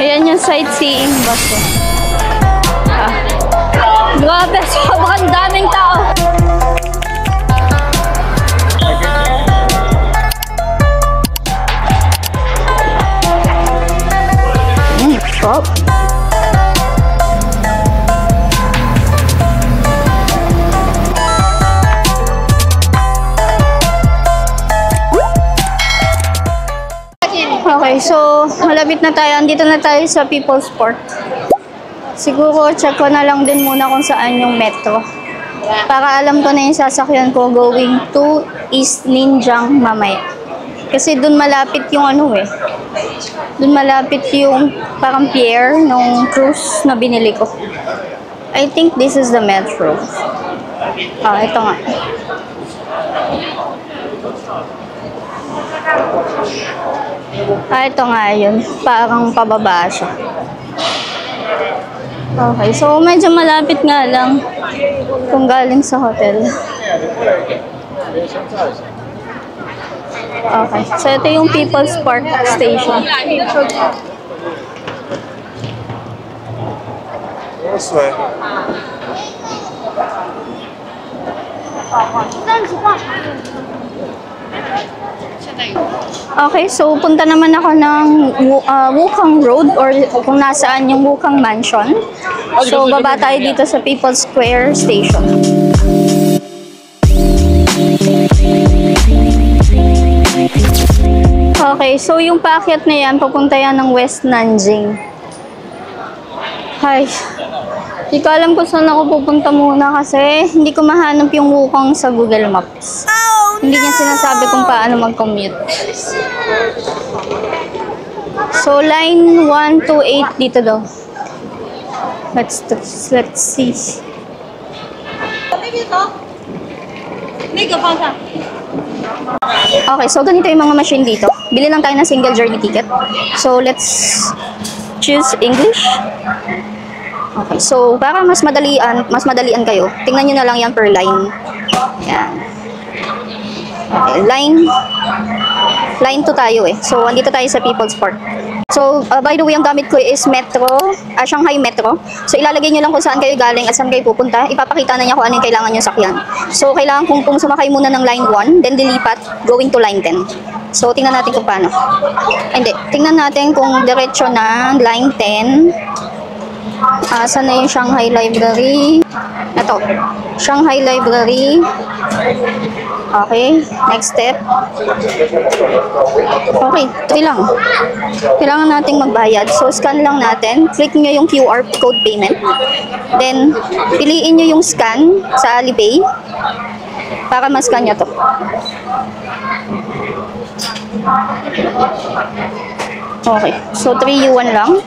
Ayan yung sightseeing bus. Grabe, sobrang daming tao. Stop. Okay, so malapit na tayo. Andito na tayo sa People's Park. Siguro check ko na lang din muna kung saan yung metro. Para alam ko na yung sasakyan ko going to East Ninjang mamaya. Kasi dun malapit yung ano eh. Dun malapit yung parang pier nung cruise na binili ko. I think this is the metro. Ito nga. Ito nga yun. Parang pababa siya. Okay, so medyo malapit nga lang kung galing sa hotel. Okay, so ito yung People's Park Station. Okay, so punta naman ako ng Wukang Road or kung nasaan yung Wukang Mansion. So baba tayo dito sa People's Square Station. Okay, so yung paakyat na yan, papunta yan ng West Nanjing. Hi. Hindi ko alam kung saan ako pupunta muna kasi hindi ko mahanap yung Wukang sa Google Maps. Hindi niya sinasabi kung paano mag-commute. So, line 1 to 8 dito daw. Let's see. Okay, so ganito yung mga machine dito. Bili lang tayo ng single journey ticket. So, let's choose English. Okay, so para mas madalian kayo, tingnan nyo na lang yan per line. Yan. Okay, line 2 tayo eh. So, andito tayo sa People's Park. So, by the way, ang gamit ko is Metro, Shanghai Metro. So, ilalagay nyo lang kung saan kayo galing at saan kayo pupunta. Ipapakita na niya kung ano yung kailangan nyo sakyan. So, kailangan kung sumakay muna ng line 1, then dilipat, going to line 10. So, tingnan natin kung paano. Hindi, tingnan natin kung diretso na line 10. Saan na yung Shanghai Library? Ito, Shanghai Library. Okay, next step. Okay, ito lang. Kailangan nating magbayad. So, scan lang natin. Click nyo yung QR code payment. Then, piliin nyo yung scan sa Alipay para ma-scan nyo to. Okay, so 3 yuan lang.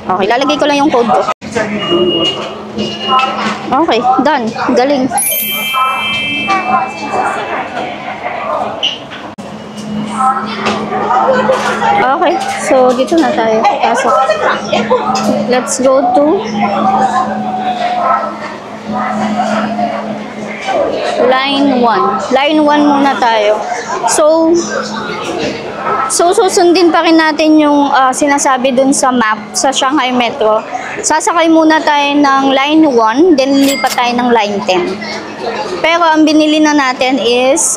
Okay, lalagay ko lang yung code ko. Okay, done. Galing. Okay, so dito na tayo. Pasok. Let's go to line 1. Line 1 muna tayo. So susundin pa rin natin yung sinasabi dun sa map sa Shanghai Metro. Sasakay muna tayo ng line 1, then lilipat tayo ng line 10. Pero ang binili na natin is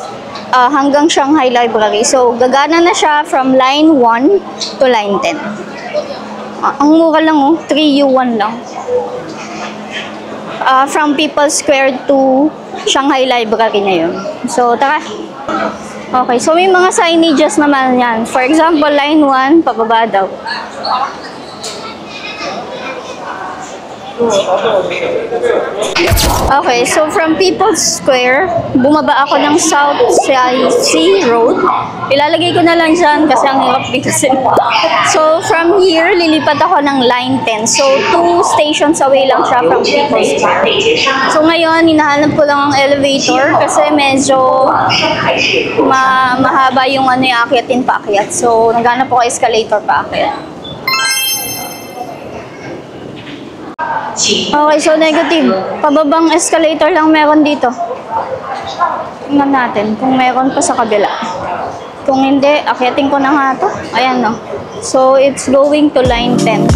hanggang Shanghai Library. So, gagana na siya from line 1 to line 10. Ang mura lang oh, 3 yuan lang. From People's Square to Shanghai Library na yun. So, tara. Okay, so may mga signages naman yan. For example, line 1, pababa daw. Okay, so from People's Square, bumaba ako ng South Sea Road. Ilalagay ko na lang dyan kasi ang hirap bigkasin. So from here, lilipat ako ng line 10. So 2 stations away lang siya from People's Square. So ngayon, hinahanap ko lang ang elevator kasi medyo mahaba yung ano yung akyatin pa akyat. So naghanap ako escalator pa akyat. Okay, so negative. Pababang escalator lang meron dito. Tingnan natin kung meron pa sa kabila. Kung hindi, akyatin ko na nga ito. Ayan no. So, it's going to line 10.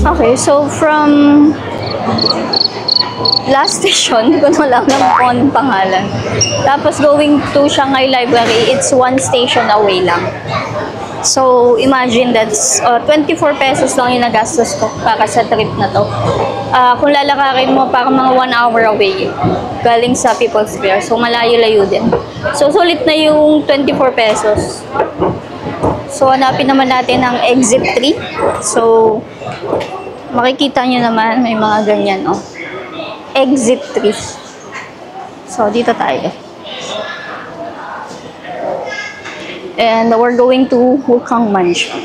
Okay, so from last station, hindi ko na lang kung anong pangalan. Tapos going to Shanghai Library, it's 1 station away lang. So, imagine that's 24 pesos lang yung nagastos ko para sa trip na to. Kung lalakarin mo, parang mga 1 hour away galing sa People's Square. So, malayo-layo din. So, sulit na yung 24 pesos. So, hanapin naman natin ang exit 3. So, makikita nyo naman, may mga ganyan, oh. Exit 3. So, dito tayo. And we're going to Wukang Mansion.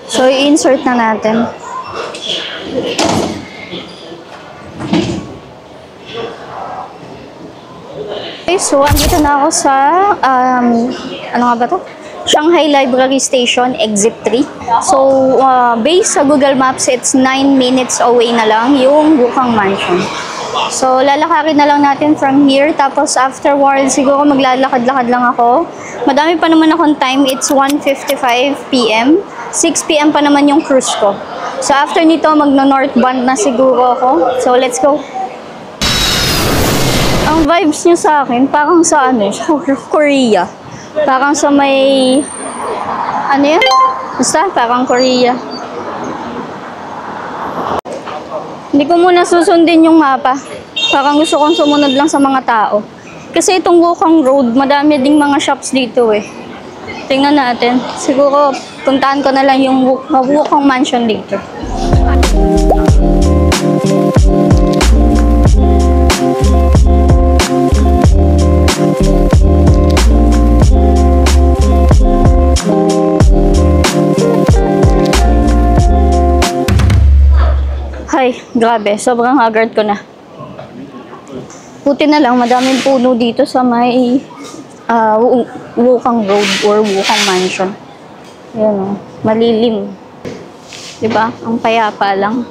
So, i-insert na natin. Okay, so andito na ako sa, ano nga ba to? Shanghai Library Station, Exit 3. So, based sa Google Maps, it's 9 minutes away na lang yung Wukang Mansion. So, lalakarin na lang natin from here. Tapos, afterwards, siguro maglalakad-lakad lang ako. Madami pa naman akong time. It's 1:55 p.m. 6 p.m. pa naman yung cruise ko. So, after nito, magno-northbound na siguro ako. So, let's go. Ang vibes niya sa akin, parang sa ano, Korea. Parang sa may, ano yan? Basta, parang Korea. Hindi ko muna susundin yung mapa. Parang gusto kong sumunod lang sa mga tao. Kasi itong Wukang Road, madami ding mga shops dito eh. Tingnan natin. Siguro, puntahan ko na lang yung Wukang Mansion dito. Ay, grabe. Sobrang haggard ko na. Buti na lang, madaming puno dito sa may Wukang Road or Wukang Mansion. Ayan o, malilim. Diba? Ang payapa lang.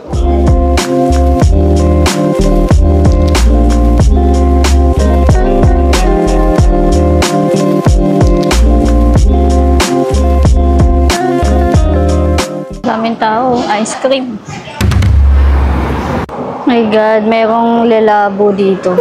Daming tao. Ice cream. My God, merong lalabo dito.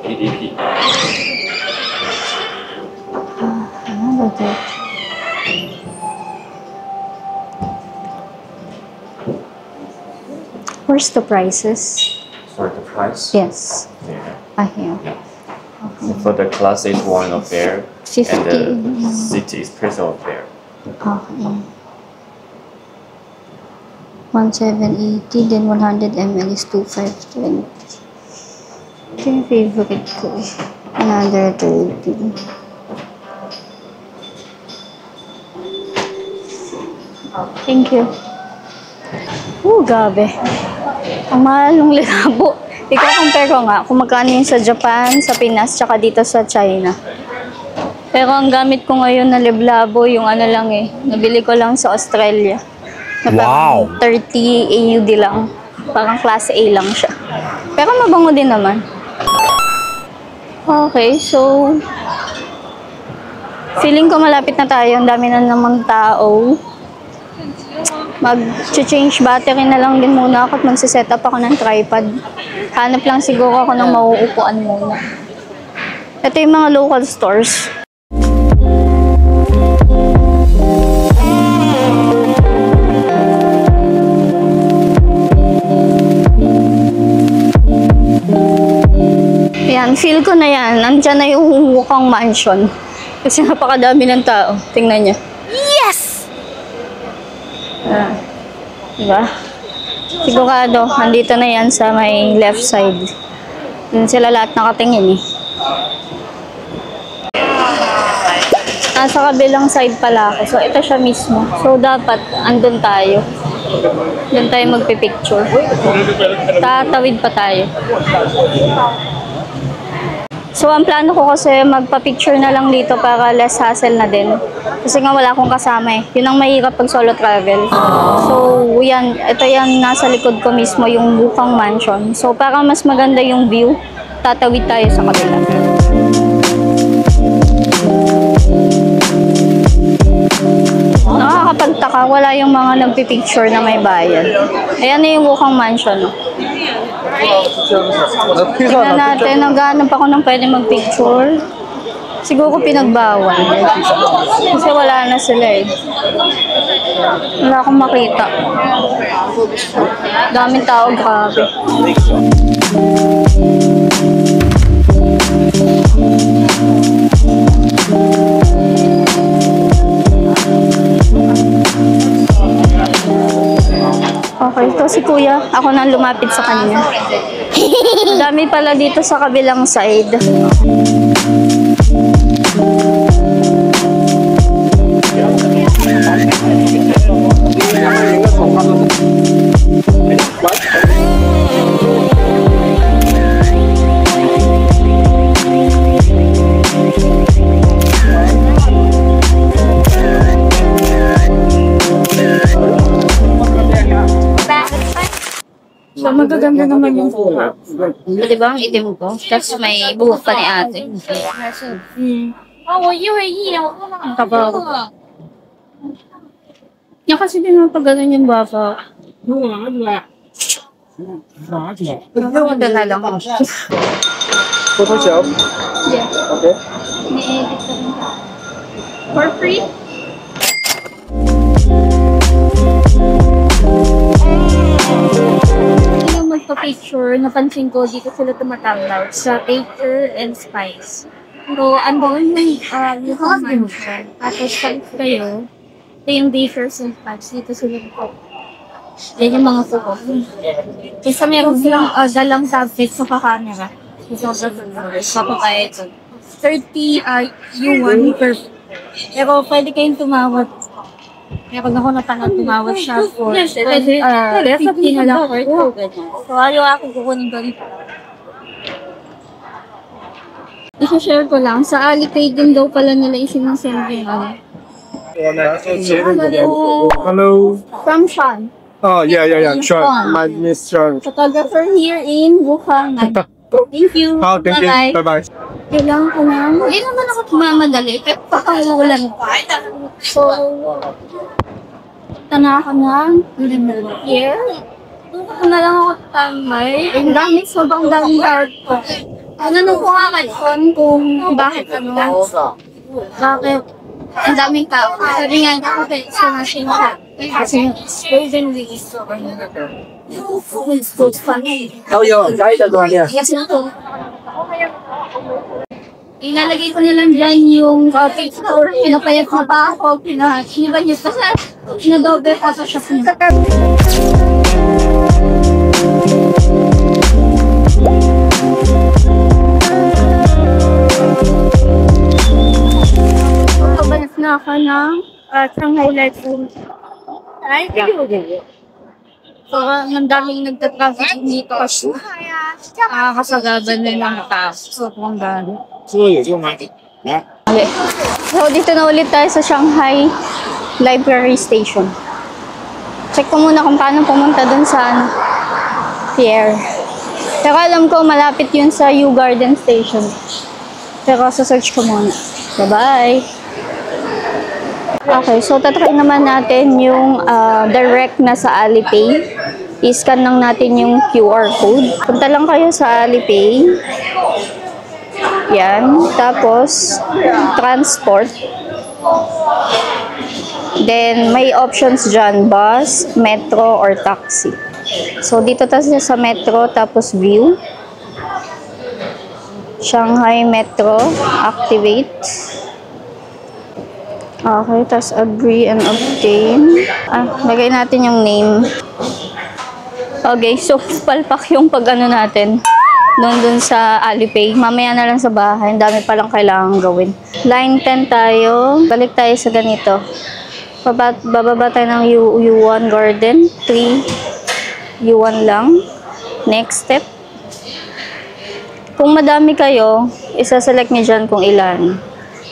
PDP. Where's the prices? For the price? Yes. Yeah. Here. Yeah. Okay. For the class H1 affair 50. and the city espresso affair. Okay. 1780, then 100 ml is 2520. Ito yung favorite ko eh. Another 30. Thank you. Oh, gabi. Ang mahal ng lalabo. Ika-compare ko nga kung magkano yung sa Japan, sa Pinas, tsaka dito sa China. Pero ang gamit ko ngayon na liblabo, yung ano lang eh. Nabili ko lang sa Australia. Na parang 30 AUD lang. Parang class A lang siya. Pero mabango din naman. Okay, so feeling ko malapit na tayo. Ang dami na namang tao. Mag-change battery na lang din muna ako at magsiset up ako ng tripod. Hanap lang siguro ako ng mauupuan muna. Ito yung mga local stores. Yan, feel ko na yan. Nandiyan na yung Wukang Mansion. Kasi napakadami ng tao. Tingnan niya. Yes! Diba? Sigurado, nandito na yan sa may left side. Dun sila lahat nakatingin eh. Nasa kabilang side pala ako. So, ito siya mismo. So, dapat andun tayo. Doon tayo magpipicture. Tatawid pa tayo. So, ang plano ko kasi magpa-picture na lang dito para less hassle na din. Kasi nga wala akong kasama eh. Yun ang mahirap pag solo travel. So, yan. Ito yan, nasa likod ko mismo yung Bukang Mansion. So, para mas maganda yung view, tatawid tayo sa kabila. Nakakapagtaka, wala yung mga nagpipicture na may bayad. Ayan na yung Bukang Mansion. No? Tingnan natin, naghahanap ako ng pwede magpicture. Siguro pinagbawal. Kasi wala na sila eh. Wala akong makita. Daming tao, grabe. Okay, ito si Kuya. Ako nang lumapit sa kanya. Dami pala dito sa kabilang side. So, magaganda naman yung buhok. Di ba ang itim ko? Tapos may buhok pa ni ate. Ang tabaw. Yan kasi din naman pag ganun yung baba. Maganda na lang. Photoshop? Yeah. Okay. Ni-edit ko rin ka. For free? Yung magpa-picture, napansin ko dito sila tumatawag sa Baker and Spice. So, andun yung convention. Tapos pag kayo, ito yung Baker and Spice. Dito sila po. Yan yung mga photo. Kasi meron silang dalang subject sa camera. Ito sa papaya ito. 30 yuan per. Pero pwede kayong tumawad. Meron ako natanong tumawad siya for 50 na lang. So, ayaw ako kukunin ko rin. I-share ko lang. Sa Alipay din daw pala nila isinasend yung Hello. From Sean. Oh, yeah. Sure. My name is Sean. Photographer here in Bukang. Thank you. Oh, thank you. Bye-bye. Bye-bye. Kailangan ko lang. Hindi naman ako mamadali. Pero pakangulan. So, tana ako ng here. Doon na lang ako tamay. Ang dami, sobrang daming card ko. Ano ko nga ngayon kung bakit bakit ang daming tao. Sabi nga ako sa national. Kasi golden days. It's funny. Yes, ito. Ilalagay ko nilang dyan yung coffee store. Pinapayat mo pa ako. Pinahiba niyo pa sa pinadobe Photoshop niyo. Pabalik na ako ng Shanghai Light Room. Ay, so, ang daming nagtatraffic dito kasi kasagaban na lang tao. So, kung gano'n. Okay. So, dito na ulit tayo sa Shanghai Library Station. Check ko muna kung paano pumunta dun sa pier. Pero alam ko, malapit yun sa U Garden Station. Pero sa-search ko muna. Bye-bye! Okay, so tatry naman natin yung direct na sa Alipay. I-scan lang natin yung QR code. Punta lang kayo sa Alipay. Yan. Tapos, transport. Then, may options dyan. Bus, metro, or taxi. So, dito tayo sa metro. Tapos, view. Shanghai Metro. Activate. Okay, tapos agree and obtain. Lagay natin yung name. Okay, so palpak yung pag-ano natin. Doon sa Alipay. Mamaya na lang sa bahay. Ang dami palang kailangan gawin. Line 10 tayo. Balik tayo sa ganito. Bababa tayo ng U1 Garden. 3. U1 lang. Next step. Kung madami kayo, isa-select nyo dyan kung ilan.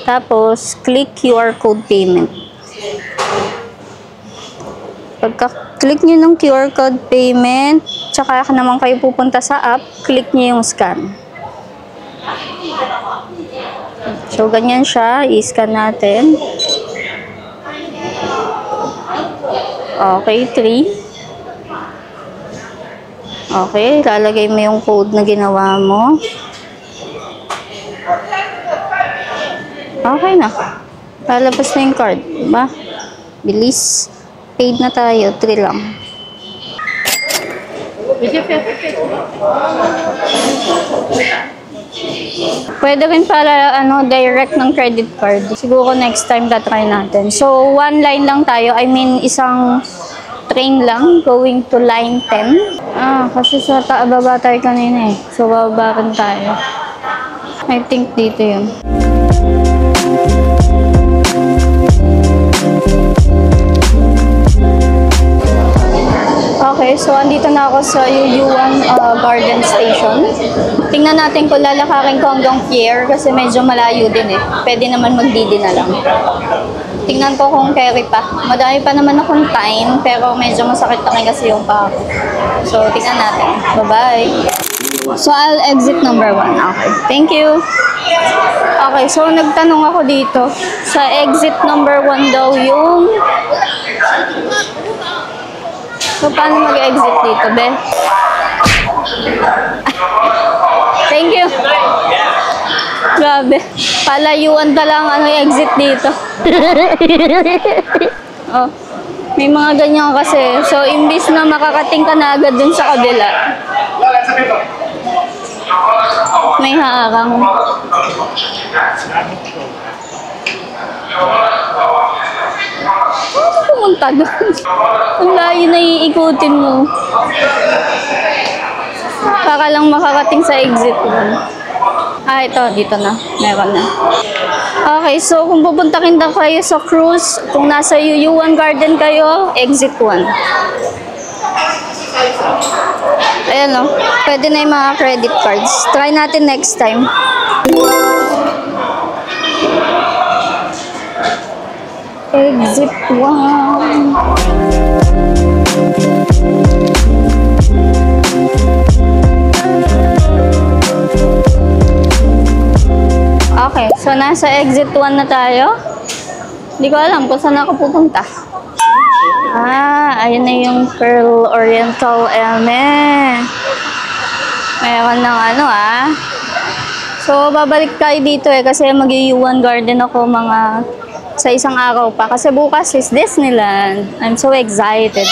Tapos, click QR code payment. Pagka-click nyo ng QR code payment, tsaka naman kayo pupunta sa app, click nyo yung scan. So, ganyan siya. I-scan natin. Okay, 3. Okay, lalagay mo yung code na ginawa mo. Okay na. Lalabas na yung card. Diba? Bilis. Paid na tayo. 3 lang. Pwede rin para direct ng credit card. Siguro next time tatry natin. So, 1 line lang tayo. I mean, isang train lang going to line 10. Kasi sa baba tayo kanina eh. So, bababa rin tayo. I think dito yun. Okay, so andito na ako sa UU1 Garden Station. Tingnan natin kung lalakarin ko hanggang pier kasi medyo malayo din eh. Pwede naman magdidi na lang. Tingnan ko kung carry pa. Madami pa naman akong time, pero medyo masakit na rin kasi yung pa ako. So, tingnan natin. Bye-bye. So, I'll exit number 1. Okay. Thank you. Okay, so nagtanong ako dito. Sa exit number 1 daw yung... So, paano mag-exit dito, be? Thank you. Grabe. Palayuan talang exit dito. Oh, may mga ganyan kasi. So, imbis na makakating ka na agad dun sa kabila, may haarang. Pumunta doon. Ang layo na iikutin mo. Para lang makakating sa exit 1. Ito. Dito na. Meron na. Okay, so kung pupuntakin na kayo sa cruise, kung nasa UU1 Garden kayo, exit 1. Ayan o. Pwede na yung mga credit cards. Try natin next time. Exit 1. Okay, so nasa exit 1 na tayo. Hindi ko alam kung saan ako pupunta. Ayun na yung Pearl Oriental Elme. Meron ng So, babalik tayo dito kasi mag-UU1 Garden ako sa isang araw pa. Kasi bukas is Disneyland. I'm so excited.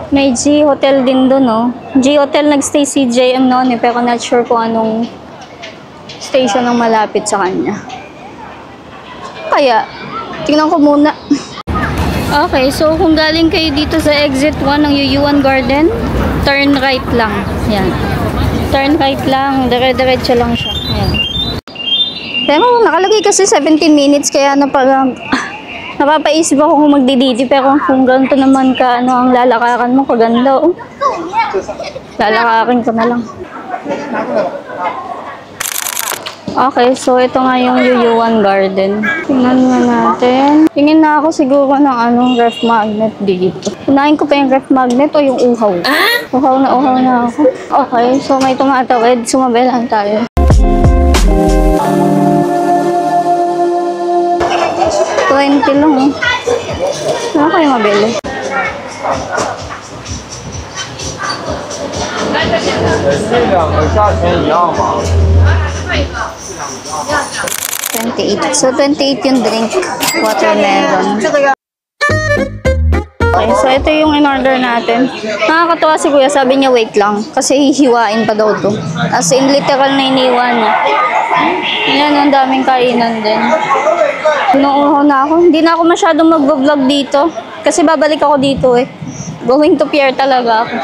May G Hotel din doon, no? G Hotel nagstay si JM noon eh, pero not sure kung anong station ang malapit sa kanya. Kaya, tingnan ko muna. Okay, so kung galing kayo dito sa exit 1 ng UU1 Garden, turn right lang. Yan. Turn right lang, dire-diretso lang siya. Yan. Pero nakalagay kasi 17 minutes, kaya napapaisip ako kung magdididi, pero kung ganito naman ka, ang lalakaran mo, kaganda, oh. Lalakarin ko na lang. Okay, so ito nga yung UU1 Garden. Tingnan nga natin. Tingin na ako siguro ng ref magnet dito. Unahin ko pa yung ref magnet o yung uhaw? Uhaw na ako. Okay, so may tumatawid. Sumabilan tayo. $20 lang. Ano kayo mabili? $28. So, $28 yung drink. Watermelon. Okay, so ito yung in-order natin. Nakakatawa si Kuya. Sabi niya, wait lang. Kasi hihiwain pa daw to. As in, literal na iniwan niya. Yan, ang daming kainan din. Inuuhaw na ako. Hindi na ako masyadong mag-vlog dito. Kasi babalik ako dito eh. Going to pier talaga ako.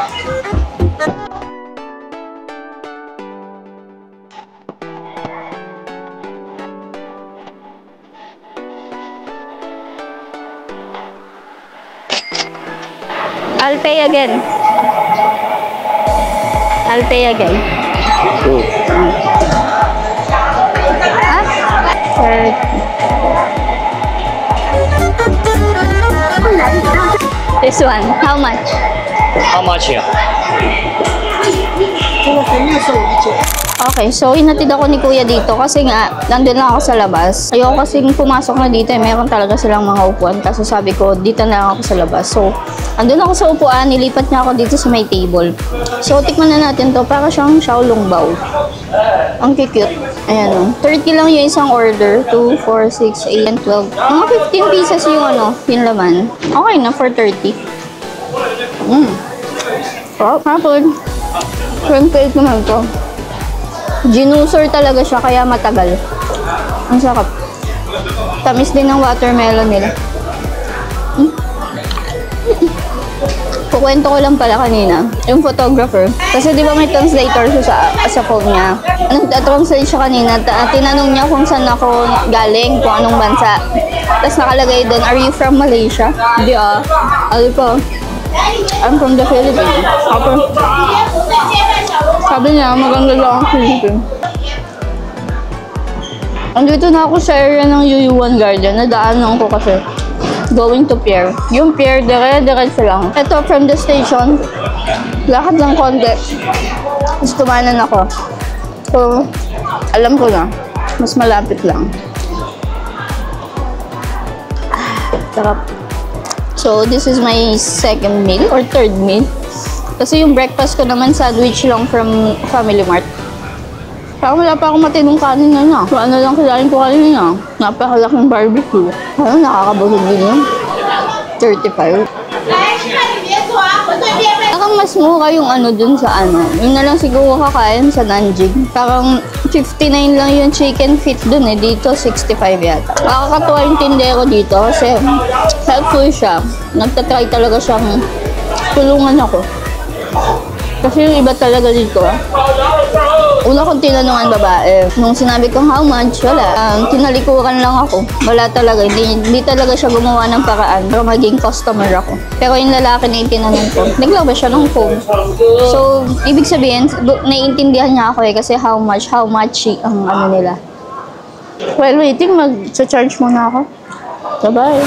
I'll pay again. I'll pay again. Ah? 30. This one, how much? How much here? Okay, so hinatid ako ni Kuya dito kasi nga, nandun lang ako sa labas. Ayoko kasing pumasok na dito meron talaga silang mga upuan. Kasi sabi ko, dito na lang ako sa labas. So, andun ako sa upuan, nilipat niya ako dito sa may table. So, tikman na natin to. Para siyang Xiaolong Bao. Ang cute. Ayan o. 30 lang yung isang order. 2, 4, 6, 8, and 12. Mga 15 pieces yung laman. Okay na for 30. Oh, hapon. 28 naman to. Ginuser talaga siya, kaya matagal. Ang sarap. Tamis din ng watermelon nila. Kukwento ko lang pala kanina, yung photographer. Kasi di ba may translator siya sa phone niya. Nagtatranslate siya kanina, tinanong niya kung saan ako galing, kung anong bansa. Tapos nakalagay doon, are you from Malaysia? Hindi Ano po? I'm from the Philippines. Sabi niya, maganda lang ang Philippines. Andito na ako sa area ng Yuyuan Garden. Nadaanan ko kasi going to pier. Yung pier, dire-diretso lang. Ito, from the station, lakad lang konti. Tapos tumanan ako. So, alam ko na. Mas malapit lang. Sarap. So, this is my second meal or third meal. Kasi yung breakfast ko naman sandwich lang from Family Mart. Parang wala pa akong matinong kanin na. So, ano lang kailangan ko kanina. Napakalaking barbecue. Parang nakakabusog din yun. 35. Parang mas mura yung dun sa Yun na lang siguro kakain sa Nanjing. Parang 59 lang yung chicken feet dun Dito, 65 yata. Nakakatuwa yung tindero dito kasi helpful siya. Nagtatry talaga siyang tulungan ako. Kasi yung iba talaga dito una kong tinanungan babae. Nung sinabi kong how much, wala. Tinalikuran lang ako. Wala talaga. Hindi talaga siya gumawa ng paraan para maging customer ako. Pero yung lalaki na yung tinanong ko, naglaba siya ng phone. So, ibig sabihin, naiintindihan niya ako kasi how much ang nila. While waiting, mag-charge muna ako. Bye-bye.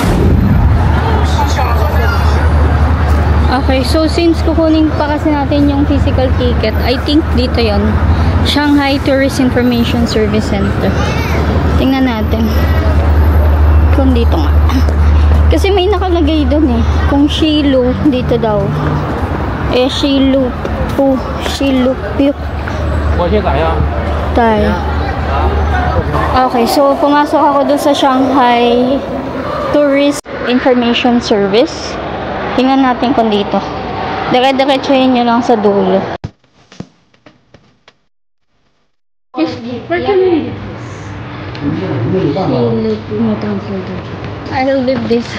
Okay, so since kukunin pa kasi natin yung physical ticket, I think dito yon, Shanghai Tourist Information Service Center. Tingnan natin kung dito nga. Kasi may nakalagay doon kung Shilu, dito daw. Shilu Pu, Shilu Piu. Tayo. Okay, so pumasok ako doon sa Shanghai Tourist Information Service. Tingnan natin kung dito. Dire-diretsuhin nyo lang sa dulo. I'll leave this.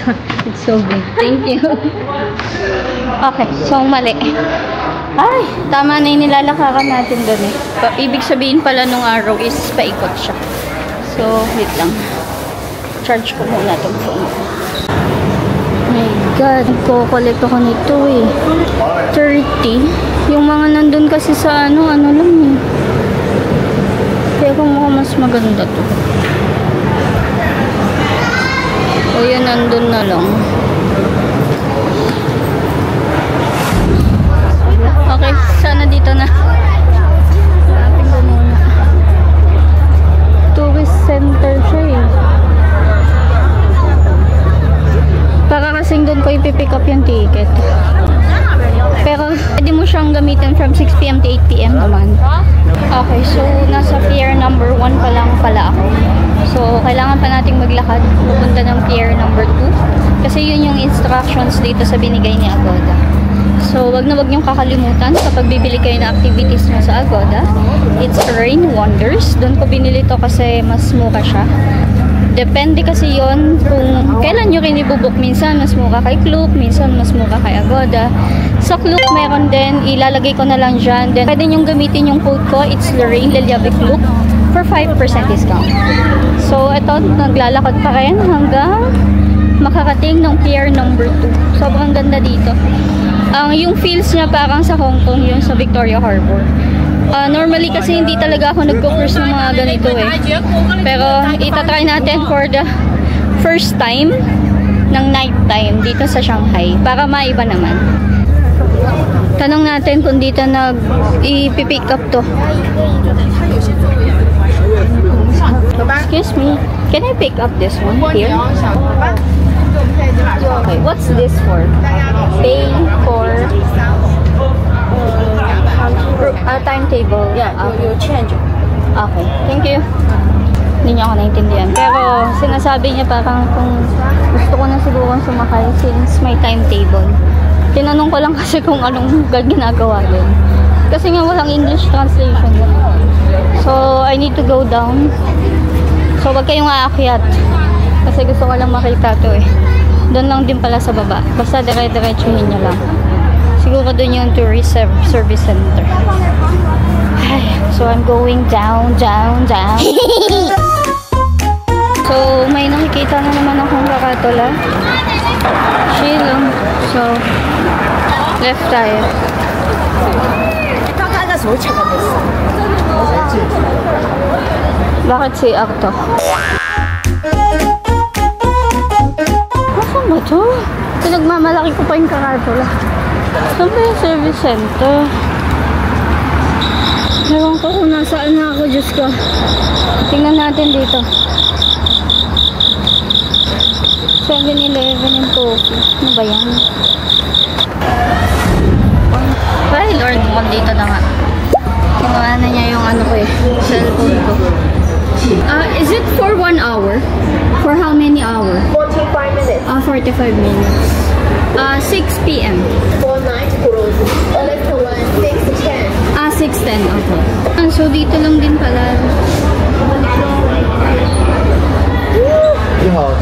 It's so big. Thank you. Okay, so mali. Ay, tama na yung nilalakaran natin doon Ibig sabihin pala nung araw is paikot siya. So, wait lang. Charge ko muna itong phone ko. My God, nagko-collect ako nito 30. Yung mga nandun kasi sa ano lang Kaya kung mas maganda to. O yan, nandun na lang. Okay, sana dito na. Hanapin ko muna. Tourist center siya Para kasing doon ko ipipick up yung ticket. Pero pwede mo siyang gamitin from 6 PM to 8 PM naman. Okay, so nasa pier number 1 pa lang pala ako. So kailangan pa nating maglakad pupunta ng pier number 2. Kasi yun yung instructions dito sa binigay ni Agoda. So wag niyong kakalimutan kapag bibili kayo ng activities mo sa Agoda. It's Rain Wonders. Doon ko binili to kasi mas mura siya. Depende kasi yon kung kailan nyo rin ibubuk. Minsan mas mura kay Klook, minsan mas mura kay Agoda. Sa Klook meron din, ilalagay ko na lang dyan. Then pwede nyong gamitin yung code ko, it's Lorraine Leliabe Klook for 5% discount. So ito, naglalakad pa rin hanggang makarating ng pier number 2. Sobrang ganda dito. Yung feels niya parang sa Hong Kong yun, sa Victoria Harbor. Normally kasi hindi talaga ako nagko-cruise ng mga ganito eh. Pero itatry natin for the first time ng night time dito sa Shanghai para maiba naman. Tanong natin kung dito i-pick up to. Excuse me, can I pick up this one here? Okay, what's this for? Pay for timetable. Yeah, you change. Okay, thank you. Hindi niya ako naintindihan. Pero sinasabi niya parang kung gusto ko na siguro sumakay since may timetable. Tinanong ko lang kasi kung anong ginagawa din. Kasi nga walang English translation. So, I need to go down. So, wag kayong aakyat. Kasi gusto ko lang makita to eh. Doon lang din pala sa baba. Basta dire-diretsuhin niya lang. Siguro doon yung tourist service center. Ay, so, I'm going down. So, may nakikita na naman akong kakatola. Chill lang. So, left tayo. Bakit si Akto? Nasaan ba to? Pinagmamalaki ko pa yung kakatola. Saan ba yung service center? Ewan ko kung nasaan na ako, Diyos ko. Tingnan natin dito. 7-Eleven yung coffee. Ano ba yan? Ay, Lord, dito na nga. Kinuha na niya yung ano ko eh, cellphone ko. Is it for 1 hour? For how many hours? 45 minutes. 45 minutes. 6 p.m. For night cruise. Left one, 6 to 10. 6:10. Okay. So, dito lang din pala.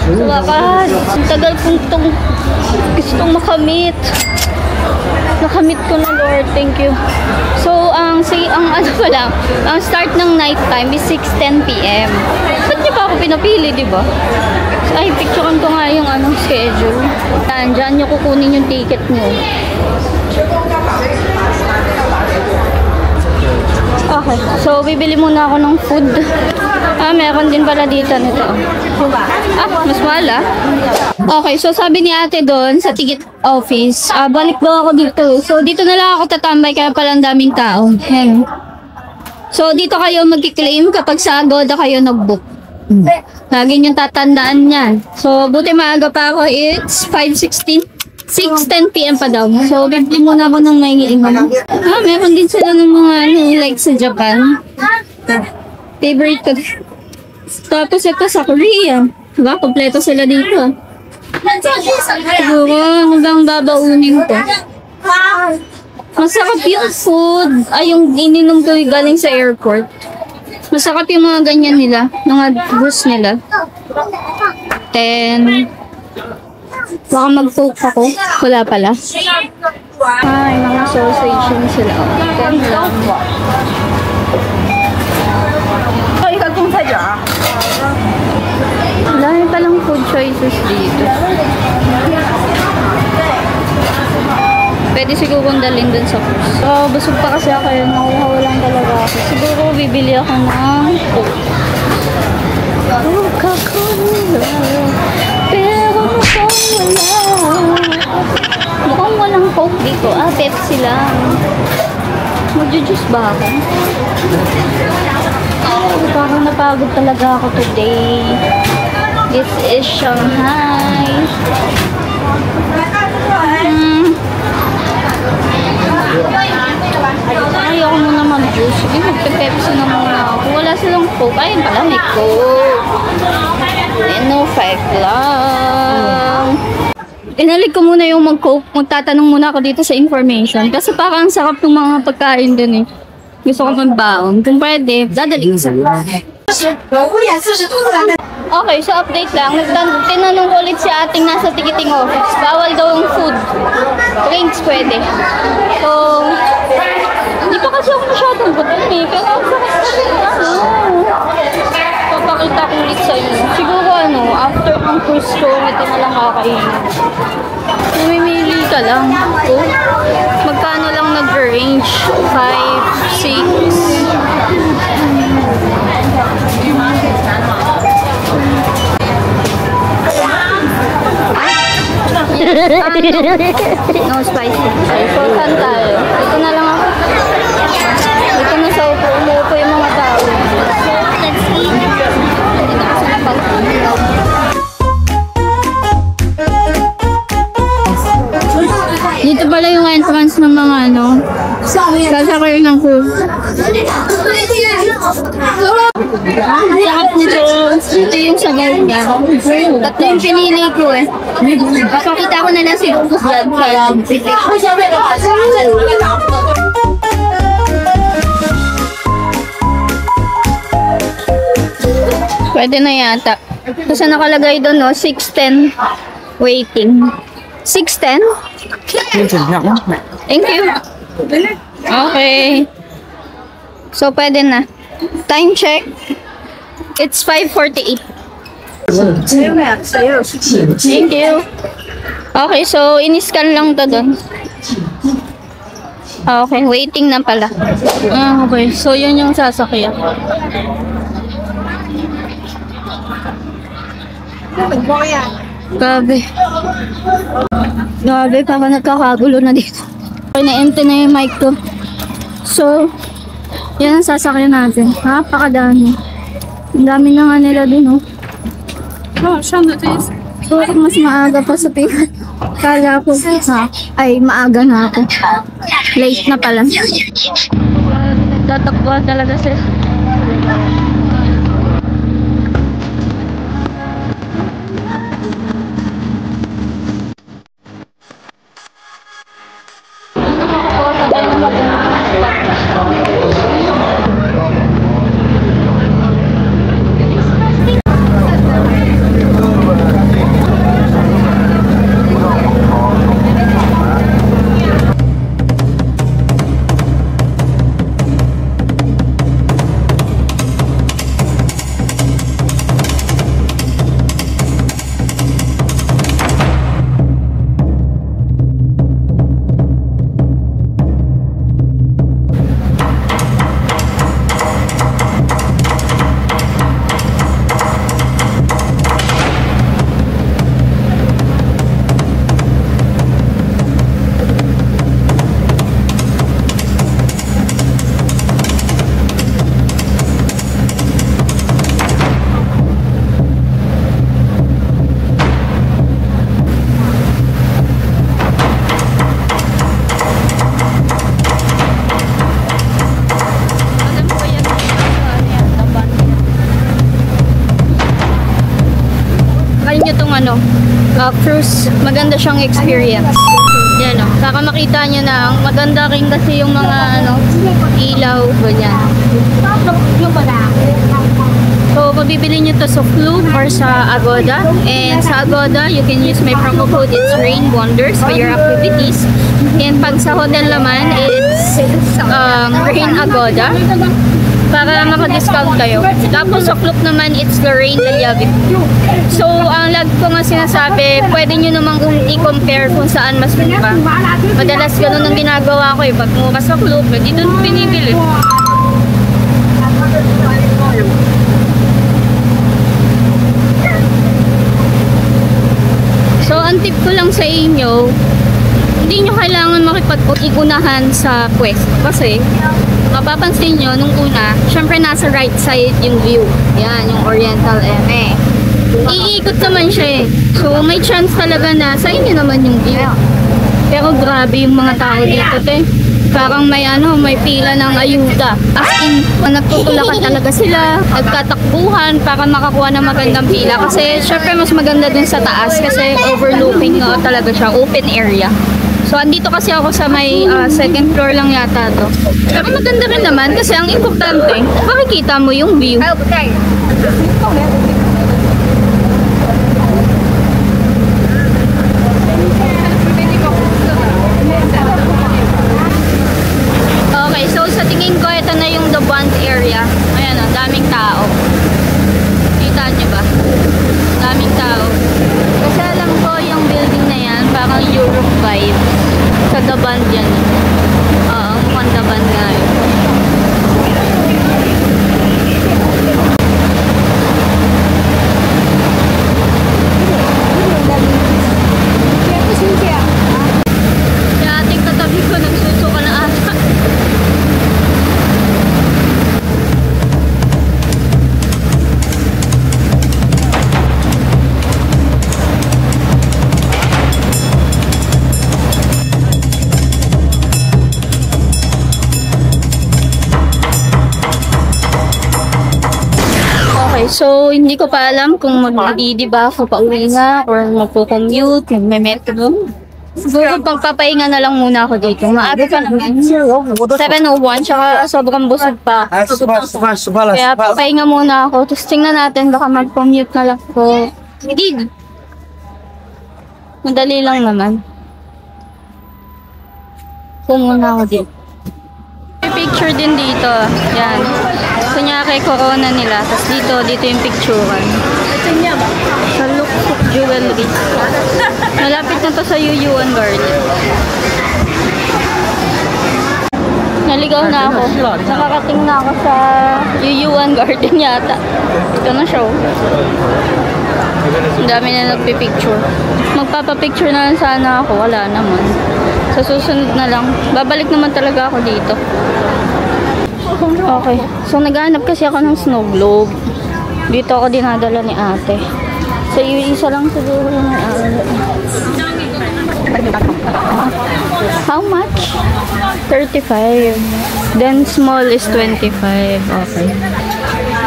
So, wakas. Ang tagal kong gustong makamit. Nakamit ko na, Lord. Thank you. So, ang start ng night time is 6:10 p.m. Ba't niyo pa ako pinapili, di ba? Ay, picturean ko nga yung schedule. Diyan niyo kukunin yung ticket niyo. Okay. So, bibili muna ako ng food. Meron din pala dito nito. Mas mahal ah. Okay, so sabi ni ate doon sa ticket office, balik daw ako dito. So, dito na lang ako tatambay kaya pala ang daming tao. Ayan. So, dito kayo magki-claim kapag sa Agoda kayo nag-book. Lagi niyong tatandaan yan. So, buti maaga pa ako. It's 5:16. 6:10 p.m. pa daw. So, bibili muna ako ng may iingan. Meron din sila ng mga like sa Japan. Favorite ko. Tapos ito sa Korea. Diba? Kompleto sila dito. Siguro, hanggang babaunin ko. Masarap yung food. Yung ininom ko galing sa airport. Masarap yung mga ganyan nila. Mga juice nila. And baka mag-coke ako. Wala pala. Ay, mga sausage yun sila. Ten lang. Dahil palang food choices dito. Pwede siguro dalhin dun sa cruise. So, busog pa kasi ako yun. Nakuhaw lang talaga ako. Siguro bibili ako ng coke. Coca-Cola. Pero mukhang walang coke dito. Pepsi lang. Magjujuice ba ako? Parang napagod talaga ako today. This is Shanghai. Ayoko muna mag-juice. Sige, magpe-Pepsi na muna ako. Wala silang coke. Ayun pala, may coke. No, 5 lang. Inalig ko muna yung mag-coke. Magtatanong muna ako dito sa information. Kasi parang ang sarap ng mga pagkain dun eh. Gusto ko magbaon. Kung pwede, dadali ko sa Okay, so update lang. Tinanong ko ulit si ating nasa ticketing office. Bawal daw yung food. Drinks pwede. So, hindi pa kasi ako masyadong gutom eh. Pero ang sarap kasi papakita ko ulit sa inyo. Siguro after ng ng cruise ko, ito na lang kakainin. Mamimili ka lang. Oh, magkano lang nag-range? 5, 6. No spicy. So, saan tayo? Ito na lang ako. Ito na sa upo. Umuupo yung mga tao. Let's eat. Hindi na kasi napag-ilaw. Dito pala yung entrance ng mga sasakay ng cruise. Sarap nito. Ito yung sabaw niya. Tatlo yung pinili ko eh. Papakita ko na lang si Bukos dyan. Pwede na yata. Kasi nakalagay doon, no? 6:10 waiting. 6:10? Thank you. Okay. So, pwede na. Time check. It's 5:48. Thank you. Okay, so in-scan lang to doon. Okay, waiting na pala. Okay, so yun yung sasakyan. Grabe. Grabe, parang nagkakagulo na dito. Na-empty na yung mic ko. So, yan ang sasakyan natin. Napakadami. Ang dami na nga nila dun, oh. So, mas maaga pa sa tingin. Kala ko, ay maaga na ako. Late na pala. Tatakbuhan talaga sila. Cruise, maganda siyang experience. Yan, no? Saka makita nyo na maganda rin kasi yung mga ilaw, ganyan. So, mabibili nyo to sa Klook or sa Agoda. And sa Agoda, you can use my promo code, it's Rain Wonders for your activities. And pag sa hotel naman, it's Rain Agoda para maka-discount kayo. Tapos sa Klook naman, it's Lorraine Lalyavit. So, ang lagi ko nga sinasabi, pwede nyo namang i-compare kung saan mas mura. Madalas ganun ang ginagawa ko eh. Pag mura sa Klook, dito pinibili. So, ang tip ko lang sa inyo, hindi nyo kailangan makipag-igunahan sa quest. Kasi, mapapansin nyo, nung una, syempre nasa right side yung view. Yan, yung Oriental MA. Iikot naman siya eh. So, may chance talaga na sa inyo naman yung view. Pero grabe yung mga tao dito, te. Parang may pila ng ayuda. As in, nagtutulakan talaga sila, nagtatakbuhan para makakuha ng magandang pila. Kasi, syempre mas maganda dun sa taas kasi overlooking talaga siya, open area. So, andito kasi ako sa may second floor lang yata to. Pero maganda rin naman kasi ang importante, makikita mo yung view. Okay, so sa tingin ko, ito na yung the bond area. Ayan, daming tao. Kita nyo ba? Daming tao. So, hindi ko pa alam kung magdidiba ako pa uwi nga or magpo-commute, magme-metro. Siguro pagpapahinga na lang muna ako dito. Maaga pa naman. 7:01, tsaka sobrang busog pa. Kaya papahinga muna ako. Tapos tingnan natin, baka mag-commute na lang ako. Hindi. Madali lang naman. Muna ako dito. May picture din dito. Yan. Kunyari, corona nila. Tapos dito yung picturean. Sa Luksup Jewelry. Malapit na to sa Yuyuan Garden. Naligaw na ako. Nakakating na ako sa Yuyuan Garden yata. Ito na show. Ang dami na nagpipicture. Magpapapicture na lang sana ako. Wala naman. Sa susunod na lang. Babalik naman talaga ako dito. Okay. So, naghahanap kasi ako ng snow globe. Dito ako dinadala ni ate. So, isa lang siguro yung how much? 35. Then, small is 25. Okay.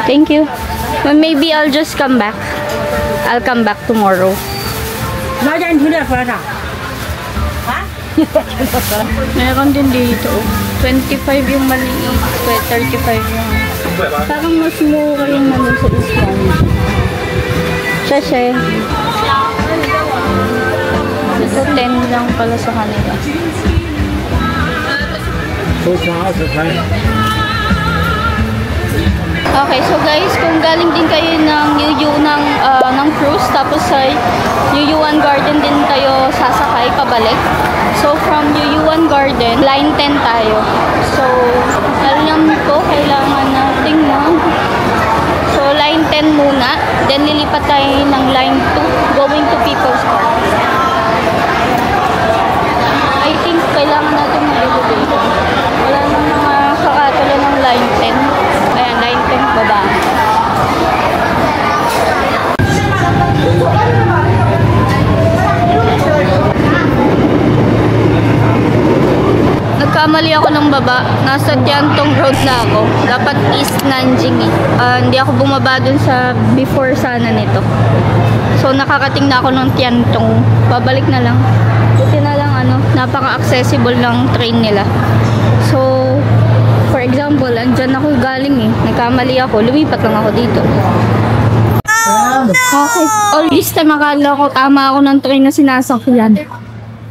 Thank you. Well, maybe I'll just come back. I'll come back tomorrow. Meron din dito. 25 yung maliit. 35 yung... Parang mas mura yung naman sa Islam. Sashe. Ito 10 lang pala sa kanila. Okay, so guys, kung galing din kayo ng ng cruise, tapos sa Yuyuan Garden din kayo sasakay pabalik. So, from Yuyuan Garden, line 10 tayo. So, alam ko, kailangan nating So, line 10 muna. Then, lilipat tayo ng line 2, going to People's Park. I think, kailangan natin mag-elevator. Wala nang mga kakatulo ng line 10. Ayan, line 10, baba. Nagkamali ako ng baba. Nasa Tiantong Road na ako. Dapat East Nanjing eh. Hindi ako bumaba dun sa before sana nito. So, nakakating na ako ng Tiantong. Babalik na lang. Buti na lang napaka-accessible ng train nila. So, for example, andyan ako galing eh. Nagkamali ako. Lumipat lang ako dito. Okay. All this time, akala ko tama ako ng train na sinasakyan.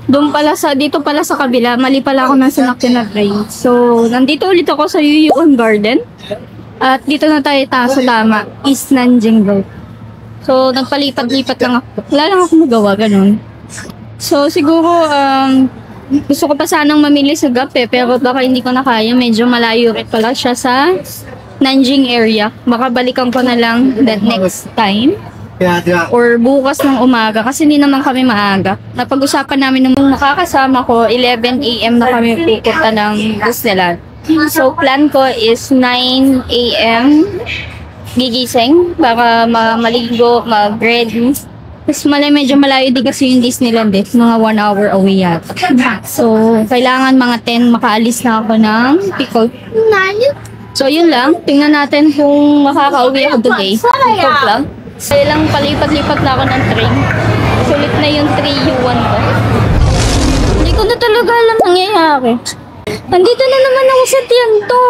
Dito pala sa kabila, mali pala ako ng sinakyan na train. So, nandito ulit ako sa Yuyuan Garden. At dito na tayo sa tama, East Nanjing Road. So, nagpalipat-lipat lang ako. Wala lang ako magawa, ganun. So, siguro, gusto ko pa sanang mamili sa Gap pero baka hindi ko na kaya. Medyo malayo rin pala siya sa Nanjing area. Baka balikan ko na lang that next time. Or bukas ng umaga kasi hindi naman kami maaga. Napag-usapan namin ng nakakasama ko, 11 AM na kami pupunta ng Disneyland. So, plan ko is 9 AM gigising para maligo, mag-ready. Tapos medyo malayo din kasi yung Disneyland eh. Mga 1 hour away yata. So, kailangan mga 10 makaalis na ako ng Pickle. So, yun lang. Tingnan natin kung makaka-uwi ako today. Pickle lang. So, lang palipat-lipat na ako ng train. Sulit na yung 3U1 ko. Hindi ko na talaga alam nangyayari. Nandito na naman ako sa Tianto.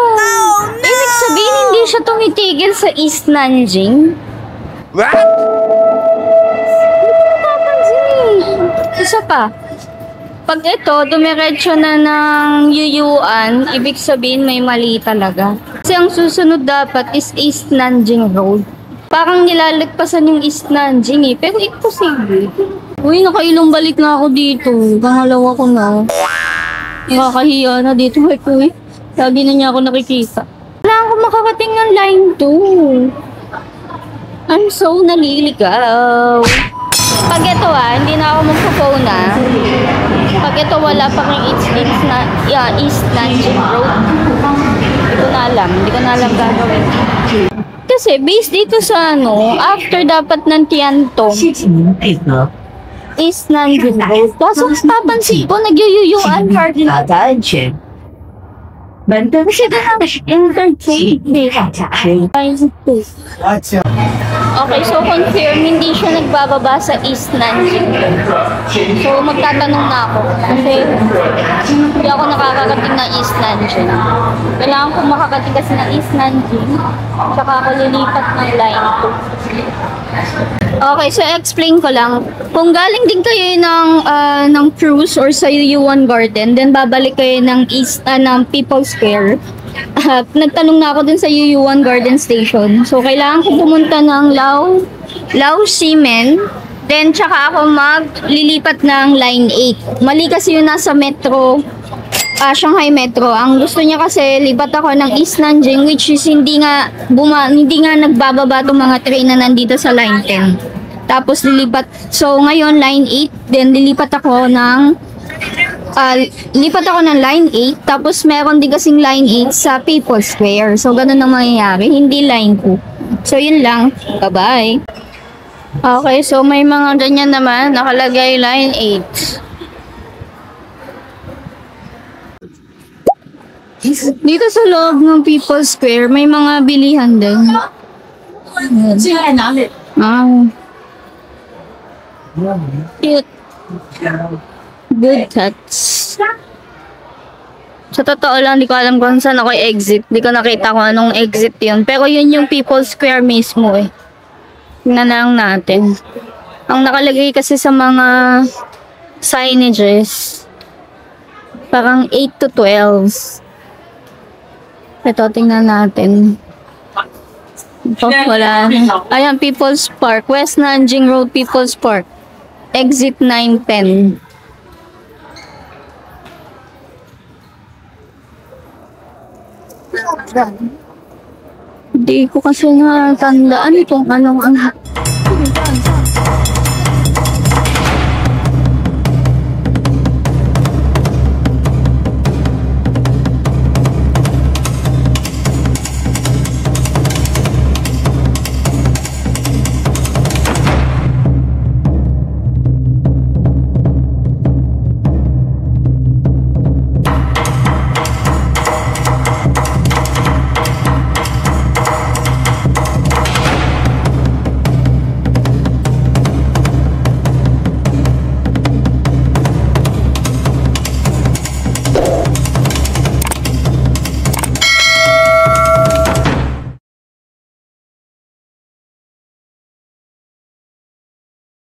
Ibig sabihin, hindi siya tumitigil sa East Nanjing. What? Hindi ko napapansin. Isa pa. Pag ito, dumiretso na ng Yuyuan, ibig sabihin may mali talaga. Kasi ang susunod dapat is East Nanjing Road. Parang nilalagpasan yung East Nanjing eh. Pero imposible. Uy, nakailong balik na ako dito. Pangalawa ko na. Nakakahiya na dito. Uy, lagi na niya ako nakikita. Wala ako makakating ng line 2. I'm so naliligaw. Pag ito hindi na ako magpo-phone Pag ito wala pa rin East Nanjing Road. Hindi ko na alam gagawin. Kasi based dito sa after dapat ng Tiantong East Nanjing Road. Kaso papansin ko, nag-Yuyuan Garden agad. Kasi interchange. Okay, so confirm, hindi siya nagbababa sa East Nanjing. So, magtatanong na ako. Kasi, hindi ako nakakarating ng East Nanjing. Kailangan ko makakating kasi ng East Nanjing. Tsaka ako lilipat ng line 2. Okay, so explain ko lang. Kung galing din kayo ng cruise or sa Yuan Garden, then babalik kayo ng ng People's Square. Nagtanong na ako dun sa Yuan Garden Station. So, kailangan ko pumunta ng Lao Ximen. Then, tsaka ako maglilipat ng Line 8. Mali kasi yun nasa Metro, Shanghai Metro. Ang gusto niya kasi, lipat ako ng East Nanjing, which is hindi nga nagbababa itong mga train na nandito sa Line 10. Tapos, lilipat. So, ngayon, Line 8. Then, lipat ako ng Line 8, tapos meron din kasing Line 8 sa People's Square. So, ganun ang mangyayari, hindi Line 2. So, yun lang. Bye-bye. Okay, so may mga ganyan naman, nakalagay Line 8. Dito sa loob ng People's Square, may mga bilihan din. Cute. Good cuts. Sa totoo lang, di ko alam kung saan ako exit. Di ko nakita kung anong exit yun. Pero yun yung People's Square mismo eh. Tingnan na lang natin. Ang nakalagay kasi sa mga signages, parang 8 to 12. Ito, tingnan natin. Ito, wala. Ayan, People's Park. West Nanjing Road, People's Park. Exit 910. Hindi ko kasi natandaan kung anong